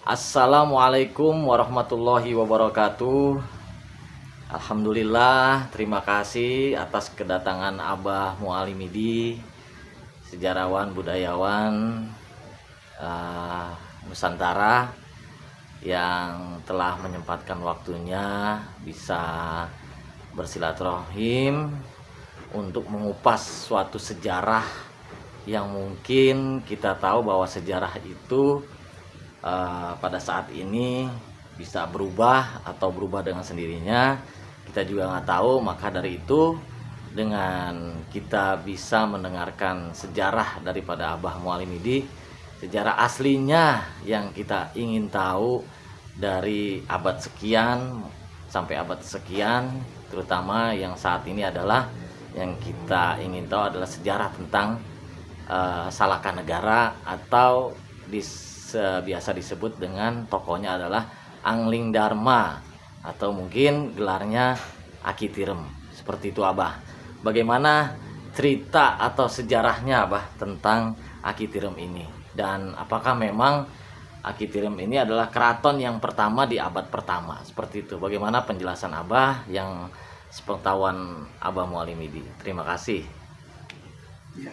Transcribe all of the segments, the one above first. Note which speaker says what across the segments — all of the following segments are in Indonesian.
Speaker 1: Assalamualaikum warahmatullahi wabarakatuh. Alhamdulillah, terima kasih atas kedatangan Abah Mualimidi, sejarawan budayawan Nusantara yang telah menyempatkan waktunya bisa bersilaturahim untuk mengupas suatu sejarah yang mungkin kita tahu bahwa sejarah itu pada saat ini bisa berubah atau berubah dengan sendirinya. Kita juga nggak tahu, maka dari itu dengan kita bisa mendengarkan sejarah daripada Abah Mualimidi, sejarah aslinya yang kita ingin tahu dari abad sekian sampai abad sekian, terutama yang saat ini adalah yang kita ingin tahu adalah sejarah tentang Salakanegara atau biasa disebut dengan tokohnya adalah Angling Dharma atau mungkin gelarnya Aki Tirem. Seperti itu Abah. Bagaimana cerita atau sejarahnya Abah tentang Aki Tirem ini? Dan apakah memang Aki Tirem ini adalah keraton yang pertama di abad pertama? Seperti itu. Bagaimana penjelasan Abah yang sepengetahuan Abah Mualimidi? Terima kasih.
Speaker 2: Ya.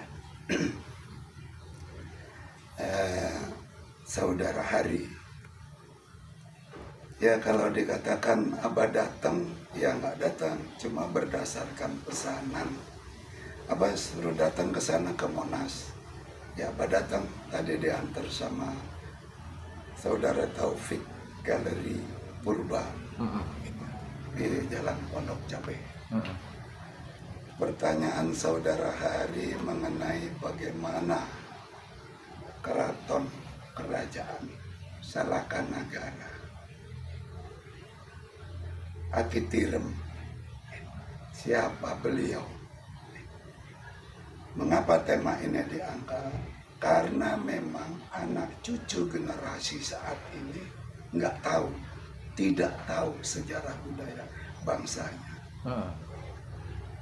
Speaker 2: Saudara Hari, ya kalau dikatakan Abah datang, ya nggak datang, cuma berdasarkan pesanan. Abah suruh datang ke sana ke Monas, ya Abah datang, tadi diantar sama Saudara Taufik Galeri Purba di Jalan Pondok Cabe. Pertanyaan Saudara Hari mengenai bagaimana keraton kerajaan Salakanegara Aki Tirem, siapa beliau? Mengapa tema ini diangkat? Karena memang anak cucu generasi saat ini nggak tahu, tidak tahu sejarah budaya bangsanya.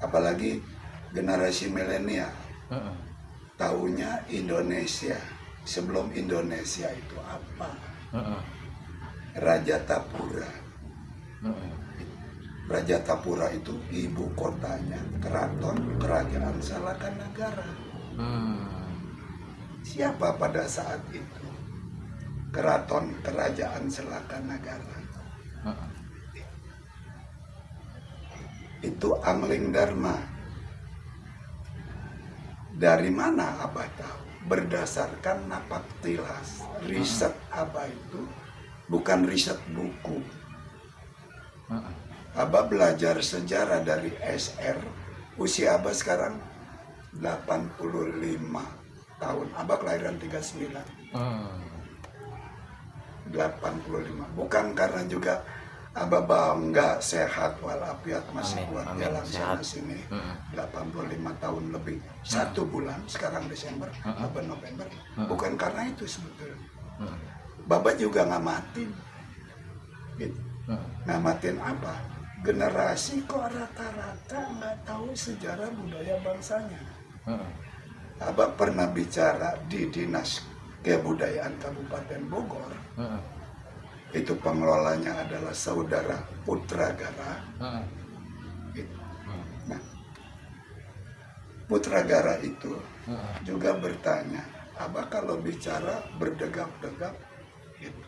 Speaker 2: Apalagi generasi milenial, taunya Indonesia. Sebelum Indonesia itu apa? Raja Tapura. Raja Tapura itu ibu kotanya keraton kerajaan Salakanegara. Siapa pada saat itu keraton kerajaan Salakanegara? Itu Angling Dharma. Dari mana Abah tahu? Berdasarkan napak tilas. Riset Abah itu bukan riset buku. Abah belajar sejarah dari SR. Usia Abah sekarang 85 tahun. Abah kelahiran 39. 85. Bukan karena juga Abah bangga sehat walafiat masih kuat jalan sana sini. 85 tahun lebih. 1 bulan sekarang Desember, Abah November. Bukan karena itu sebetulnya. Bapak juga ngamatin. Gitu. Ngamatin apa? Generasi kok rata-rata nggak tahu sejarah budaya bangsanya. Abah pernah bicara di Dinas Kebudayaan Kabupaten Bogor. Itu pengelolanya adalah Saudara Putragara. Nah, Putragara itu juga bertanya, Abah kalau bicara berdegap-degap gitu,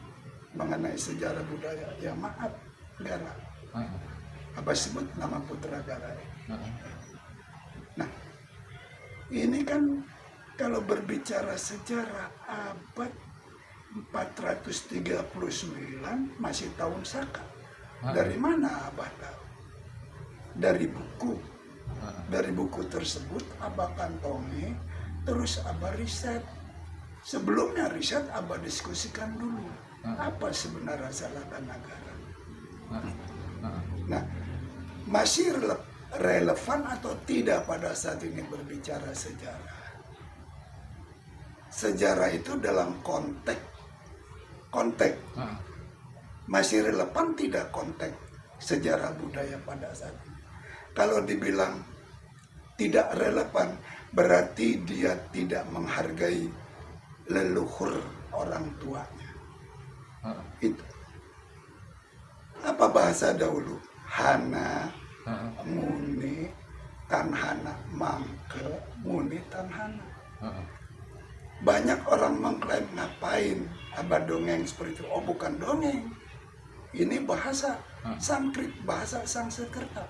Speaker 2: mengenai sejarah budaya, ya maaf, Gara. Abah sebut nama Putragara. Nah, ini kan kalau berbicara sejarah abad 439 masih tahun Saka. Dari mana Abah tahu? Dari buku. Dari buku tersebut Abah kantongi, terus Abah riset. Sebelumnya riset Abah diskusikan dulu. Apa sebenarnya Salakanegara? Nah, masih relevan atau tidak pada saat ini berbicara sejarah? Sejarah itu dalam konteks masih relevan tidak konteks sejarah budaya pada saat ini. Kalau dibilang tidak relevan, berarti dia tidak menghargai leluhur orang tuanya. Itu. Apa bahasa dahulu? Hana, muni, tanhana, mangke, muni, tanhana. Banyak orang mengklaim ngapain abah dongeng seperti itu. Oh, bukan dongeng. Ini bahasa Sanskrit, bahasa Sanskerta.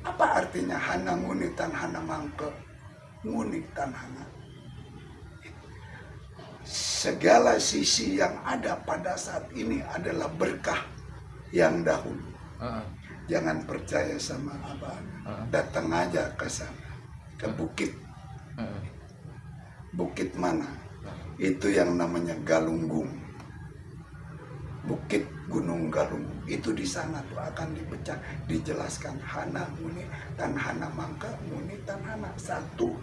Speaker 2: Apa artinya hana muni tanhana mangke, muni tanhana? Segala sisi yang ada pada saat ini adalah berkah yang dahulu. Jangan percaya sama abah. Datang aja ke sana, ke bukit. Bukit mana? Itu yang namanya Galunggung. Bukit Gunung Galunggung. Itu di sana tuh akan dipecah, dijelaskan hana muni tanhana mangka muni tanhana. Satu,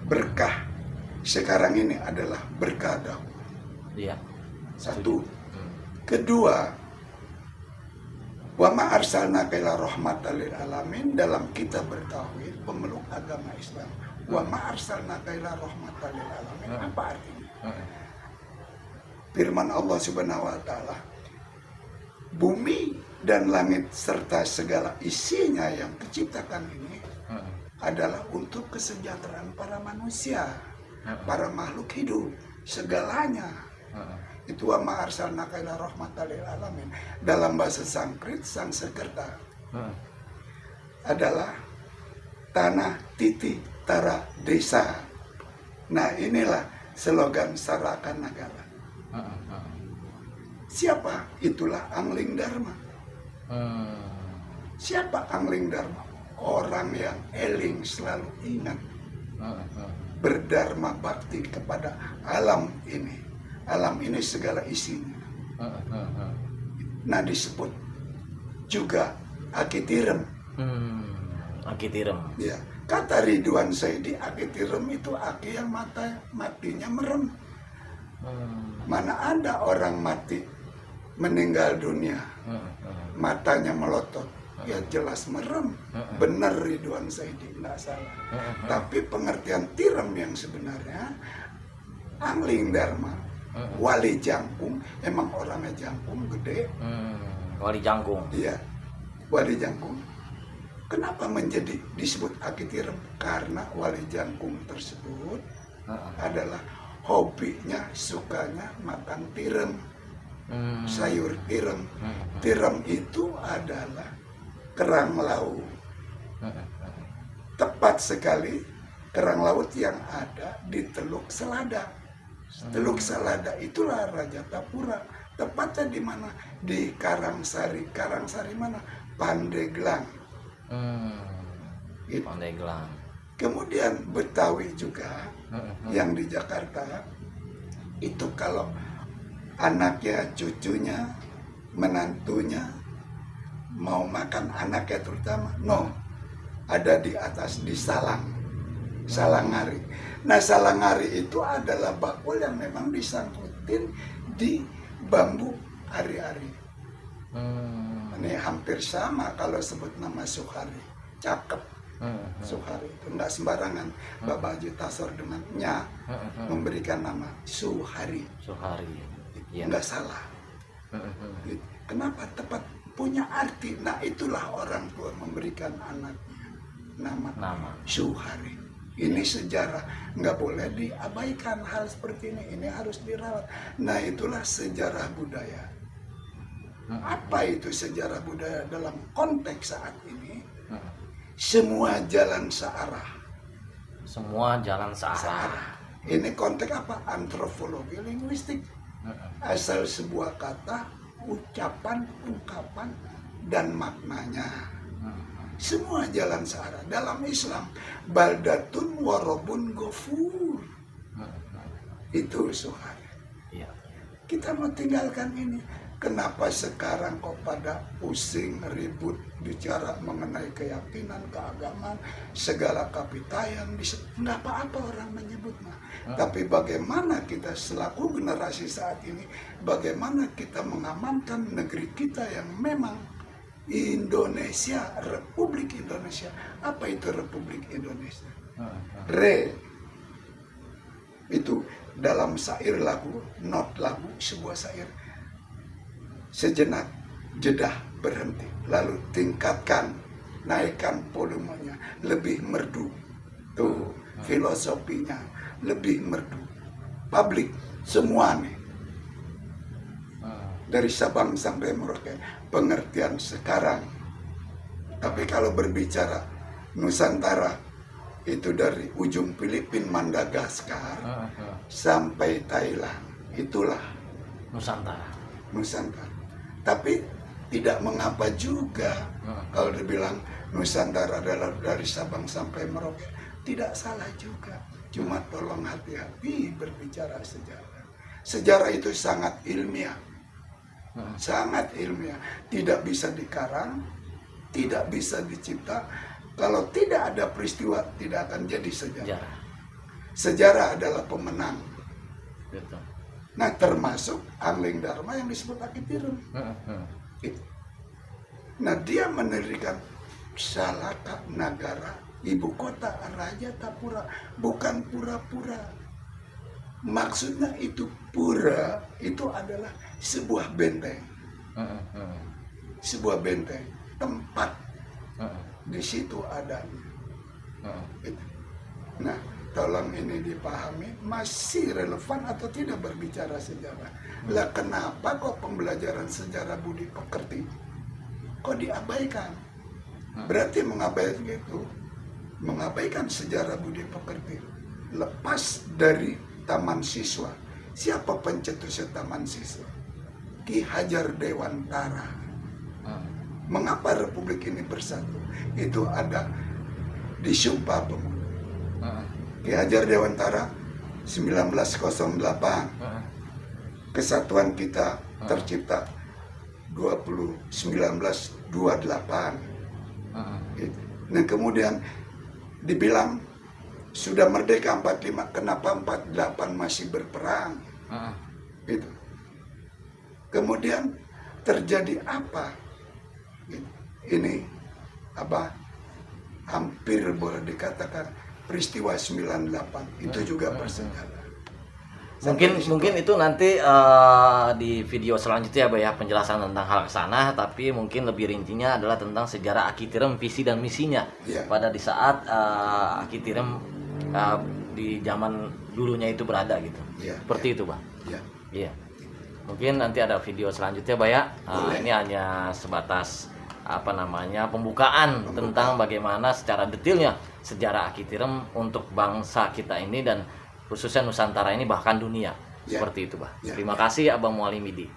Speaker 2: berkah. Sekarang ini adalah berkah dahulu.
Speaker 1: Iya.
Speaker 2: Satu. Kedua, wa ma arsalnaka illa rahmatan lil alamin. Dalam kita bertauhid pemeluk agama Islam, wa ma arsalnaka illa rahmatan lil alamin. Apa artinya? Firman Allah Subhanahu wa taala, bumi dan langit serta segala isinya yang diciptakan ini adalah untuk kesejahteraan para manusia, para makhluk hidup, segalanya. Itu wa ma arsalnaka illa rahmatan lil alamin. Dalam bahasa Sanskrit, Sanskerta adalah tanah, titi, tara, desa. Nah, inilah slogan Sarakan Nagara. Siapa? Itulah Angling Dharma. Siapa Angling Dharma? Orang yang eling, selalu ingat, berdharma bakti kepada alam ini. Alam ini segala isinya. Nah, disebut juga Akitirem.
Speaker 1: Akitirem.
Speaker 2: Ya, kata Ridwan Saidi, Akitirem itu aki yang matinya merem. Mana ada orang mati meninggal dunia matanya melotot, ya jelas merem. Benar Ridwan Saidi, nggak salah. Tapi pengertian tirem yang sebenarnya Angling Dharma, wali jangkung, emang orangnya jangkung gede.
Speaker 1: Wali jangkung.
Speaker 2: Iya, wali jangkung. Kenapa menjadi disebut Akitirem? Karena wali jangkung tersebut adalah hobinya, sukanya makan tirem, sayur tirem. Tirem itu adalah kerang laut. Tepat sekali, kerang laut yang ada di Teluk Selada. Teluk Selada itulah Raja Tapura. Tepatnya di mana? Di Karangsari. Karangsari mana? Pandeglang.
Speaker 1: Pandeglang.
Speaker 2: Kemudian Betawi juga, yang di Jakarta, itu kalau anaknya, cucunya, menantunya mau makan, anaknya terutama, ada di atas, di salang, salangari. Nah, salangari itu adalah bakul yang memang disangkutin di bambu ari-ari. Ini hampir sama kalau sebut nama Suhari, cakep. Suhari itu enggak sembarangan. Bapak Haji Tasor dengan nya memberikan nama Suhari.
Speaker 1: Suhari. Ya.
Speaker 2: Enggak salah. Kenapa? Tepat, punya arti. Nah, itulah orang tua memberikan anaknya nama Suhari. Ini sejarah, nggak boleh diabaikan hal seperti ini. Ini harus dirawat. Nah, itulah sejarah budaya. Apa itu sejarah budaya dalam konteks saat ini? Semua jalan searah.
Speaker 1: Semua jalan searah.
Speaker 2: Ini konteks apa? Antropologi linguistik. Asal sebuah kata, ucapan, ungkapan, dan maknanya. Semua jalan searah. Dalam Islam, baldatun warobun gofur. Itu Suhari. Kita mau tinggalkan ini. Kenapa sekarang kok pada pusing, ribut, bicara mengenai keyakinan, keagamaan, segala kapitayan, nggak apa-apa orang menyebutnya. Tapi bagaimana kita selaku generasi saat ini, bagaimana kita mengamankan negeri kita yang memang Indonesia, Republik Indonesia. Apa itu Republik Indonesia? Itu dalam syair lagu, not lagu, sebuah syair. Sejenak jedah berhenti, lalu tingkatkan, naikkan volumenya, lebih merdu. Tuh, filosofinya lebih merdu. Publik semua nih. Dari Sabang sampai Merauke, pengertian sekarang. Tapi kalau berbicara Nusantara, itu dari ujung Filipina, Madagaskar sampai Thailand, itulah Nusantara. Tapi tidak mengapa juga kalau dibilang Nusantara adalah dari Sabang sampai Merauke, tidak salah juga. Cuma tolong hati-hati berbicara sejarah. Sejarah itu sangat ilmiah. Sangat ilmiah, tidak bisa dikarang, tidak bisa dicipta. Kalau tidak ada peristiwa, tidak akan jadi sejarah. Sejarah adalah pemenang.
Speaker 1: Betul.
Speaker 2: Nah, termasuk Angling Dharma yang disebut Akitirem. Nah, dia mendirikan Salaka Nagara, ibu kota Raja Tapura, bukan pura-pura. Maksudnya itu pura, itu adalah sebuah benteng. Sebuah benteng, tempat. Di situ adanya. Nah, tolong ini dipahami, masih relevan atau tidak berbicara sejarah. Lah kenapa kok pembelajaran sejarah budi pekerti kok diabaikan? Berarti mengabaikan sejarah budi pekerti. Lepas dari taman siswa. Siapa pencetusnya taman siswa? Ki Hajar Dewantara. Mengapa Republik ini bersatu? Itu ada di Sumpah Pemuda. Ki Hajar Dewantara 1908. Kesatuan kita tercipta 1928. Dan kemudian dibilang sudah merdeka 45, kenapa 48 masih berperang? Gitu. Kemudian terjadi apa? Gitu. Ini apa? Hampir boleh dikatakan peristiwa 98 itu juga bersejarah.
Speaker 1: Mungkin itu nanti di video selanjutnya ya penjelasan tentang hal kesana, tapi mungkin lebih rincinya adalah tentang sejarah Akitirem, visi dan misinya pada di saat Akitirem di zaman dulunya itu berada gitu. Seperti itu, Bang. Iya. Mungkin nanti ada video selanjutnya, Bang ya. Ini hanya sebatas pembukaan tentang bagaimana secara detailnya sejarah Akitirem untuk bangsa kita ini dan khususnya Nusantara ini bahkan dunia. Seperti itu, Bang. Terima kasih Abang Mualimidi.